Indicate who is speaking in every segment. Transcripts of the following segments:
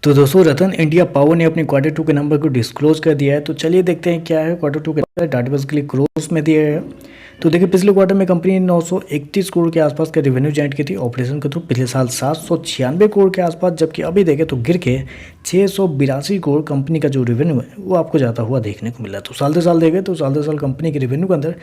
Speaker 1: तो दोस्तों रतन India power ने अपने क्वार्टर टू के नंबर को डिस्क्लोज कर दिया है। तो चलिए देखते हैं क्या है क्वार्टर टू के डाटा बेसिकली क्रोर्स में दिया है। तो देखिए पिछले क्वार्टर में कंपनी ने 931 करोड़ के आसपास का रेवेन्यू जनरेट की थी ऑपरेशन के थ्रू। पिछले साल 796 करोड़ के आसपास, जबकि अभी देखें तो गिर के 682 करोड़ कंपनी का जो रेवेन्यू है वो आपको जाता हुआ देखने को मिला। तो साल से साल देखें तो साल से साल कंपनी के रेवेन्यू के अंदर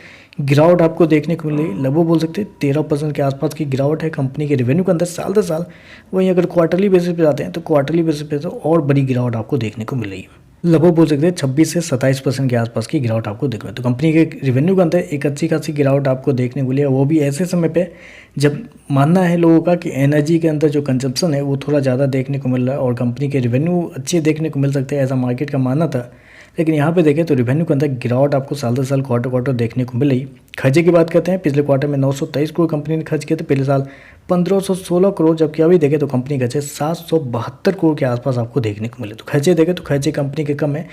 Speaker 1: गिरावट आपको देखने को मिली। लगभग बोल सकते हैं 13% के आसपास की गिरावट है कंपनी के रेवेन्यू के अंदर साल से साल। वहीं अगर क्वार्टरली बेसिस पे जाते हैं तो क्वार्टरली बेसिस पे तो और बड़ी गिरावट आपको देखने को मिल रही है। लगभग बोल सकते हैं 26 से 27% के आसपास की गिरावट आपको देखने तो कंपनी के रेवेन्यू के अंदर एक अच्छी खासी गिरावट आपको देखने को मिली है। वो भी ऐसे समय पे जब मानना है लोगों का कि एनर्जी के अंदर जो कंजप्शन है वो थोड़ा ज़्यादा देखने को मिल रहा है और कंपनी के रेवेन्यू अच्छे देखने को मिल सकते हैं, ऐसा मार्केट का मानना था। लेकिन यहाँ पे देखें तो रेवेन्यू के अंदर गिरावट आपको साल से साल क्वार्टर देखने को मिल रही। खर्चे की बात करते हैं, पिछले क्वार्टर में 923 करोड़ कंपनी ने खर्च किए थे, पिछले साल 1516 करोड़, जबकि अभी देखें तो कंपनी खर्चे 772 करोड़ के आसपास आपको देखने को मिले। तो खर्चे देखें तो खर्चे कंपनी के कम है।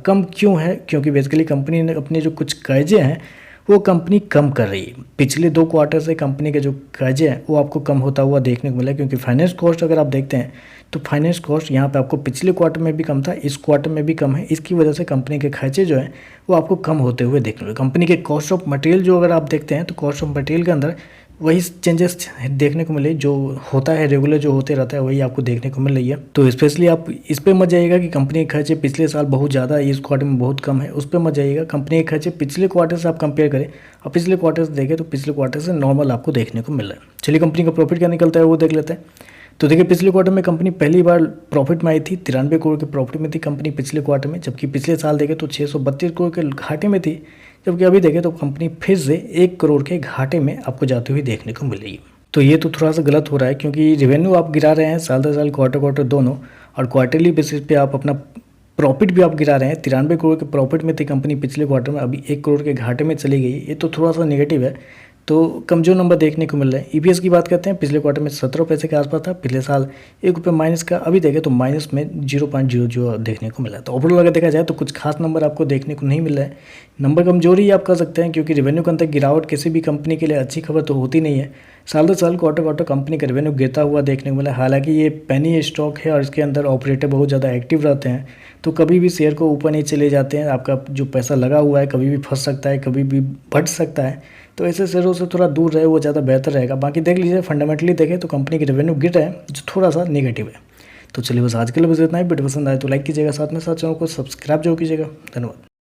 Speaker 1: कम क्यों है? क्योंकि बेसिकली कंपनी ने अपने जो कुछ कर्जे हैं वो कंपनी कम कर रही है। पिछले 2 क्वार्टर से कंपनी के जो कर्जे हैं वो आपको कम होता हुआ देखने को मिला, क्योंकि फाइनेंस कॉस्ट अगर आप देखते हैं तो फाइनेंस कॉस्ट यहाँ पे आपको पिछले क्वार्टर में भी कम था, इस क्वार्टर में भी कम है। इसकी वजह से कंपनी के खर्चे जो हैं वो आपको कम होते हुए देखने को मिले। कंपनी के कॉस्ट ऑफ मटेरियल जो अगर आप देखते हैं तो कॉस्ट ऑफ मटेरियल के अंदर वही चेंजेस देखने को मिले, जो होता है रेगुलर जो होते रहता है वही आपको देखने को मिल रही है। तो स्पेशली आप इस पे मत जाइएगा कि कंपनी के खर्चे पिछले साल बहुत ज़्यादा इस क्वार्टर में बहुत कम है, उस पर मत जाइएगा। कंपनी के खर्चे पिछले क्वार्टर से आप कंपेयर करें और पिछले क्वार्टर से देखें तो पिछले क्वार्टर से नॉर्मल आपको देखने को मिल रहा है। चलिए कंपनी का प्रॉफिट क्या निकलता है वो देख लेते हैं। तो देखिए पिछले क्वार्टर में कंपनी पहली बार प्रॉफिट में आई थी, 93 करोड़ के प्रॉफिट में थी कंपनी पिछले क्वार्टर में, जबकि पिछले साल देखें तो 632 करोड़ के घाटे में थी, जबकि अभी देखें तो कंपनी फिर से 1 करोड़ के घाटे में आपको जाती हुई देखने को मिल रही है। तो ये तो थोड़ा सा गलत हो रहा है, क्योंकि रेवेन्यू आप गिरा रहे हैं साल से साल क्वार्टर दोनों, और क्वार्टरली बेसिस पे आप अपना प्रॉफिट भी आप गिरा रहे हैं। 93 करोड़ के प्रॉफिट में थी कंपनी पिछले क्वार्टर में, अभी 1 करोड़ के घाटे में चली गई। ये तो थोड़ा सा नेगेटिव है, तो कमजोर नंबर देखने को मिल रहा है। ईपीएस की बात करते हैं, पिछले क्वार्टर में 17 पैसे के आसपास था, पिछले साल 1 रुपये माइनस का, अभी देखें तो माइनस में 0.00 देखने को मिला है। तो ओवरऑल अगर देखा जाए तो कुछ खास नंबर आपको देखने को नहीं मिल रहा है। नंबर कमजोरी आप कह सकते हैं, क्योंकि रेवेन्यू के अंदर गिरावट किसी भी कंपनी के लिए अच्छी खबर तो होती नहीं है। साल दर साल क्वार्टर कंपनी का रेवेन्यू गिरता हुआ देखने को मिला। हालांकि ये पेनी स्टॉक है और इसके अंदर ऑपरेटर बहुत ज़्यादा एक्टिव रहते हैं, तो कभी भी शेयर को ऊपर नहीं चले जाते हैं। आपका जो पैसा लगा हुआ है कभी भी फंस सकता है, कभी भी बढ़ सकता है, तो ऐसे शेयरों से थोड़ा दूर रहे वो ज़्यादा बेहतर रहेगा। बाकी देख लीजिए फंडामेंटली देखें तो कंपनी की रेवेन्यू गिर रहा है, जो थोड़ा सा नेगेटिव है। तो चलिए बस आज के लिए बस इतना ही। वीडियो पसंद आए तो लाइक कीजिएगा, साथ में साथ चैनल को सब्सक्राइब जरूर कीजिएगा। धन्यवाद।